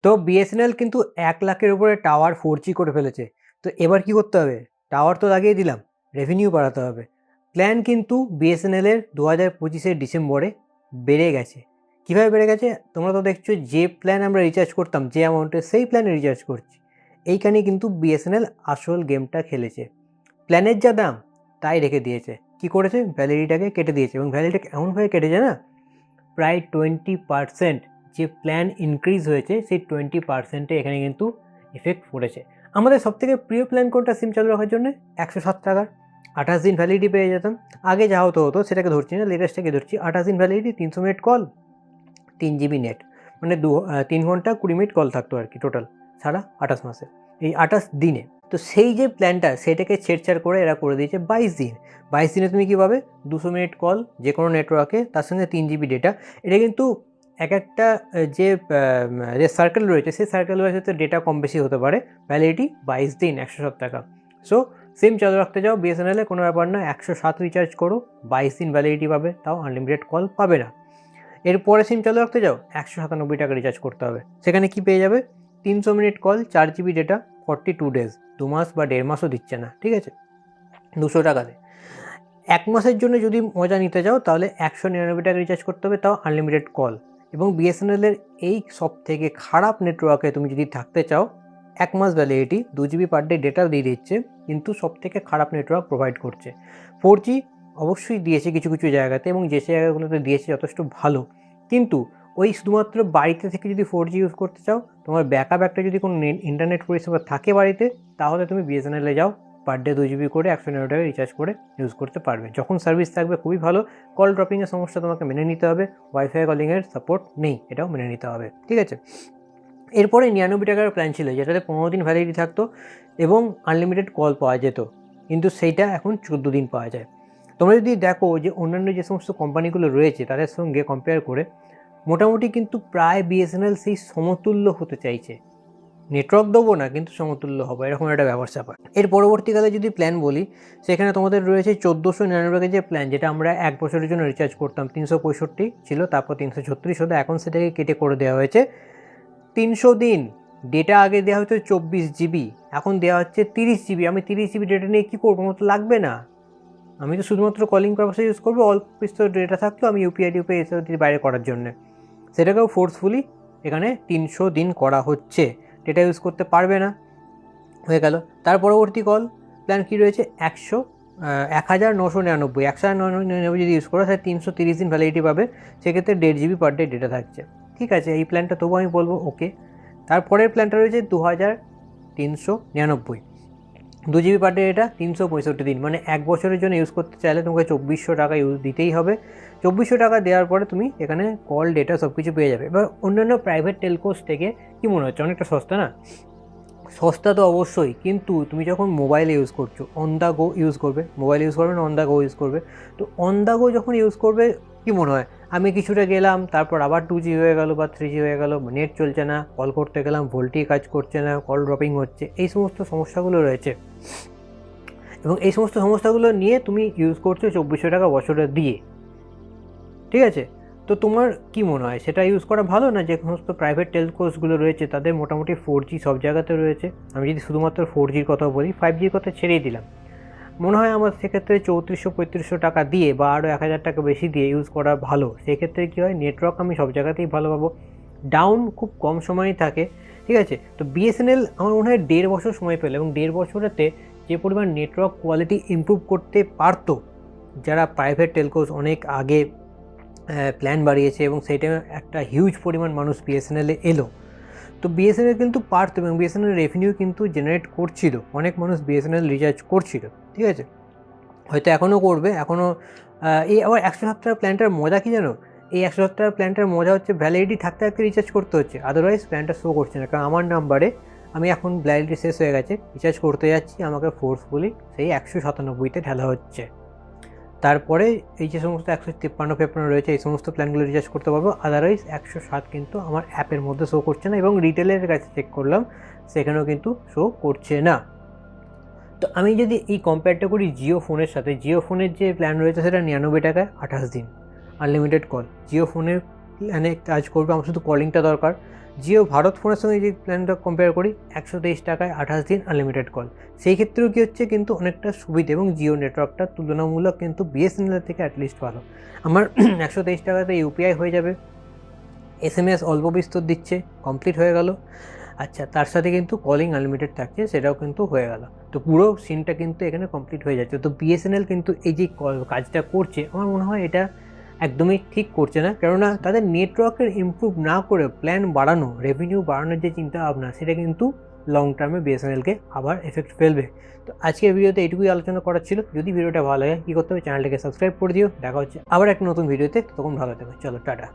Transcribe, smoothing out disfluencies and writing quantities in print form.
তো বিএসএনএল কিন্তু 1,00,000-এর উপরে টাওয়ার 4G করে ফেলেছে। তো এবার কি করতে হবে? টাওয়ার তো লাগিয়ে দিলাম, রেভিনিউ বাড়াতে হবে। প্ল্যান কিন্তু বিএসএনএলের 2025-এর ডিসেম্বরে বেড়ে গেছে। কীভাবে বেড়ে গেছে? তোমরা তো দেখছো যে প্ল্যান আমরা রিচার্জ করতাম যে অ্যামাউন্টে, সেই প্ল্যানে রিচার্জ করছি। এইখানে কিন্তু বিএসএনএল আসল গেমটা খেলেছে। প্ল্যানের যা দাম তাই রেখে দিয়েছে। কি করেছে? ভ্যালিডিটাকে কেটে দিয়েছে, এবং ভ্যালিডিটা এমনভাবে কেটেছে না, প্রায় 20% যে প্ল্যান ইনক্রিজ হয়েছে সেই 20%-এ এখানে কিন্তু এফেক্ট পড়েছে। আমাদের সবথেকে প্রিয় প্ল্যান কোনটা সিম চালু রাখার জন্য? 107 টাকার 28 দিন ভ্যালিডিটি পেয়ে যেতাম। আগে যা হতো সেটাকে ধরছি না, লেটেস্টটাকে ধরছি। 28 দিন validity, 300 minute call, 3 GB net, মানে 3 ঘন্টা 20 মিনিট কল থাকতো আর কি টোটাল সারা 28 মাসে, এই 28 দিনে। তো সেই যে প্ল্যানটা সেটাকে ছেড়ছাড় করে এরা করে দিয়েছে 22 দিন। 22 দিনে তুমি কী পাবে? 200 মিনিট কল যে কোনো নেটওয়ার্কে, তার সঙ্গে 3 জিবি ডেটা। এটা কিন্তু এক একটা যে সার্কেল রয়েছে সেই সার্কেল ওয়াইজ হয়তো ডেটা কম বেশি হতে পারে। ভ্যালিডিটি 22 দিন, 107 টাকা। সো সিম চালু রাখতে যাও বিএসএনএলে, কোনো ব্যাপার না, 107 রিচার্জ করো, 22 দিন ভ্যালিডিটি পাবে, তাও আনলিমিটেড কল পাবে না। এরপরে সিম চালু রাখতে যাও 197 টাকা রিচার্জ করতে হবে। সেখানে কি পেয়ে যাবে? 300 minute call, 4 GB data, 42 days, 2 মাস বা 1.5 মাসও দিচ্ছে না, ঠিক আছে, 200 টাকাতে। 1 মাসের জন্য যদি মজা নিতে যাও তাহলে 199 টাকা রিচার্জ করতে হবে, তাও আনলিমিটেড কল। এবং বিএসএনএলের এই সব থেকে খারাপ নেটওয়ার্কে তুমি যদি থাকতে চাও, 1 মাস validity, 2 GB per day data দিয়ে দিচ্ছে, কিন্তু সব থেকে খারাপ নেটওয়ার্ক প্রোভাইড করছে। 4G অবশ্যই দিয়েছে কিছু কিছু জায়গাতে, এবং যে জায়গাগুলোতে দিয়েছে যথেষ্ট ভালো, কিন্তু ওই শুধুমাত্র বাড়িতে থেকে যদি 4G ইউজ করতে চাও, তোমার ব্যাকআপ একটা যদি কোনো ইন্টারনেট পরিষেবা থাকে বাড়িতে, তাহলে তুমি বিএসএনএলে যাও, পার ডে 2 জিবি করে 199 টাকা রিচার্জ করে ইউজ করতে পারবে। যখন সার্ভিস থাকবে খুবই ভালো, কল ড্রপিংয়ের সমস্যা তোমাকে মেনে নিতে হবে, ওয়াইফাই কলিংয়ের সাপোর্ট নেই, এটাও মেনে নিতে হবে, ঠিক আছে। এরপরে 99 টাকার প্ল্যান ছিল যেটাতে 15 দিন ভ্যালিডিটি থাকতো এবং আনলিমিটেড কল পাওয়া যেত, কিন্তু সেইটা এখন 14 দিন পাওয়া যায়। তোমরা যদি দেখো যে অন্যান্য যে সমস্ত কোম্পানিগুলো রয়েছে তাদের সঙ্গে কম্পেয়ার করে, মোটামুটি কিন্তু প্রায় বিএসএনএল সেই সমতুল্য হতে চাইছে। নেটওয়ার্ক দেবো না, কিন্তু সমতুল্য হবে, এরকম একটা ব্যাপার। এর পরবর্তীকালে যদি প্ল্যান বলি, সেখানে তোমাদের রয়েছে 1499 টাকা যে প্ল্যান, যেটা আমরা 1 বছরের জন্য রিচার্জ করতাম, 365 ছিল, তারপর 336 হতো, এখন সেটাকে কেটে করে দেওয়া হয়েছে 300 দিন। ডেটা আগে দেওয়া হতো 24 জিবি, এখন দেওয়া হচ্ছে 30 জিবি। আমি 30 জিবি ডেটা নিয়ে কী করবো? আমার তো লাগবে না, আমি তো শুধুমাত্র কলিং পারপাসে ইউজ করবো। অল্প বিস্তর ডেটা থাকতো আমি ইউপিআই এসব বাইরে করার জন্য, সেটাকেও ফোর্সফুলি এখানে 300 দিন করা হচ্ছে। ডেটা ইউজ করতে পারবে না, হয়ে গেল। তার পরবর্তী কল প্ল্যান কী রয়েছে? 1999 যদি ইউজ করো তাহলে 330 দিন ভ্যালিডিটি পাবে, সেক্ষেত্রে 1.5 জিবি পার ডে ডেটা থাকছে, ঠিক আছে। এই প্ল্যানটা তবু আমি বলবো ওকে। তারপরের প্ল্যানটা রয়েছে 2399, 2 জিবি পার ডে ডেটা, 365 দিন, মানে 1 বছরের জন্য ইউজ করতে চাইলে তোমাকে 2400 টাকা ইউজ দিতেই হবে। 2400 টাকা দেওয়ার পরে তুমি এখানে কল ডেটা সব কিছু পেয়ে যাবে। এবার অন্যান্য প্রাইভেট টেলকোস থেকে কী মনে হচ্ছে? অনেকটা সস্তা না? সস্তা তো অবশ্যই, কিন্তু তুমি যখন মোবাইলে ইউজ করছো, অন দ্য গো ইউজ করবে, মোবাইল ইউজ করবে না অন দ্য গো ইউজ করবে, তো অন দ্য গো যখন ইউজ করবে, কী মনে হয়? আমি কিছুটা গেলাম, তারপর আবার 2G হয়ে গেল বা 3G হয়ে গেল, নেট চলছে না, কল করতে গেলাম ভোল্টেজ কাজ করছে না, কল ড্রপিং হচ্ছে, এই সমস্ত সমস্যাগুলো রয়েছে। এবং এই সমস্ত সমস্যাগুলো নিয়ে তুমি ইউজ করছো 2400 টাকা বছরে দিয়ে, ঠিক আছে। তো তোমার কি মনে হয় সেটা ইউজ করা ভালো, না যে সমস্ত প্রাইভেট টেলকোসগুলো রয়েছে তাদের মোটামুটি 4G সব জায়গাতে রয়েছে? আমি যদি শুধুমাত্র 4Gর কথা বলি, 5Gর কথা ছেড়েই দিলাম, মনে হয় আমার সেক্ষেত্রে 3400-3500 টাকা দিয়ে বা আরও 1000 টাকা বেশি দিয়ে ইউজ করা ভালো। সেক্ষেত্রে কী হয়, নেটওয়ার্ক আমি সব জায়গাতেই ভালো পাবো, ডাউন খুব কম সময়ই থাকে, ঠিক আছে। তো বিএসএনএল আমার মনে হয় 1.5 বছর সময় পেল, এবং 1.5 বছরেতে যে পরিমাণ নেটওয়ার্ক কোয়ালিটি ইমপ্রুভ করতে পারতো, যারা প্রাইভেট টেলকোস অনেক আগে প্ল্যান বাড়িয়েছে এবং সেই টাইমে একটা হিউজ পরিমাণ মানুষ বিএসএনএলে এলো, তো বিএসএনএল কিন্তু পারতো, এবং বিএসএনএল রেভিনিউ কিন্তু জেনারেট করছিল, অনেক মানুষ বিএসএনএল রিচার্জ করছিল, ঠিক আছে, হয়তো এখনও করবে, এখনও। এই আবার 107 টাকার প্ল্যানটার মজা কী জানো? এই 107 টাকার প্ল্যানটার মজা হচ্ছে ভ্যালিডিটি থাকতে থাকতে রিচার্জ করতে হচ্ছে, আদারওয়াইজ প্ল্যানটা শো করছে না, কারণ আমার নাম্বারে আমি এখন ভ্যালিডিটি শেষ হয়ে গেছে, রিচার্জ করতে যাচ্ছি, আমাকে ফোর্সফুলি সেই 197তে ঢালা হচ্ছে। তারপরে এই যে সমস্ত 153-53 রয়েছে, এই সমস্ত প্ল্যানগুলো রিচার্জ করতে পারবো, আদারওয়াইজ 107 কিন্তু আমার অ্যাপের মধ্যে শো করছে না, এবং রিটেলের কাছে চেক করলাম সেখানেও কিন্তু শো করছে না। তো আমি যদি এই কম্পেয়ারটা করি জিও ফোনের সাথে, জিও ফোনের যে প্ল্যান রয়েছে সেটা 99 টাকায় 28 দিন আনলিমিটেড কল। জিও ফোনের প্ল্যানে কাজ করবে, আমার শুধু কলিংটা দরকার, জিও ভারত ফোনের সঙ্গে যে প্ল্যানটা কম্পেয়ার করি 123 টাকায় 28 দিন আনলিমিটেড কল, সেই ক্ষেত্রেও কী হচ্ছে কিন্তু অনেকটা সুবিধা এবং জিও নেটওয়ার্কটা তুলনামূলক কিন্তু বিএসএনএল থেকে অ্যাটলিস্ট ভালো। আমার 123 টাকাতে ইউপিআই হয়ে যাবে, এসএমএস অল্প বিস্তর দিচ্ছে, কমপ্লিট হয়ে গেল। আচ্ছা, তার সাথে কিন্তু কলিং আনলিমিটেড থাকছে, সেটাও কিন্তু হয়ে গেল। তো পুরো সিনটা কিন্তু এখানে কমপ্লিট হয়ে যাচ্ছে। তো বিএসএনএল কিন্তু এই যে কাজটা করছে, আমার মনে হয় এটা একদমই ঠিক করছে না, কেননা তাদের নেটওয়ার্কের ইমপ্রুভ না করে প্ল্যান বাড়ানো, রেভিনিউ বাড়ানোর যে চিন্তা ভাবনা, সেটা কিন্তু লং টার্মে বিএসএনএলকে আবার এফেক্ট ফেলবে। তো আজকের ভিডিওতে এইটুকুই আলোচনা করার ছিল। যদি ভিডিওটা ভালো লাগে কী করতে হবে, চ্যানেলটাকে সাবস্ক্রাইব করে দিও। দেখা হচ্ছে আবার একটা নতুন ভিডিওতে, তখন ভালো থাকবে। চলো, টাটা।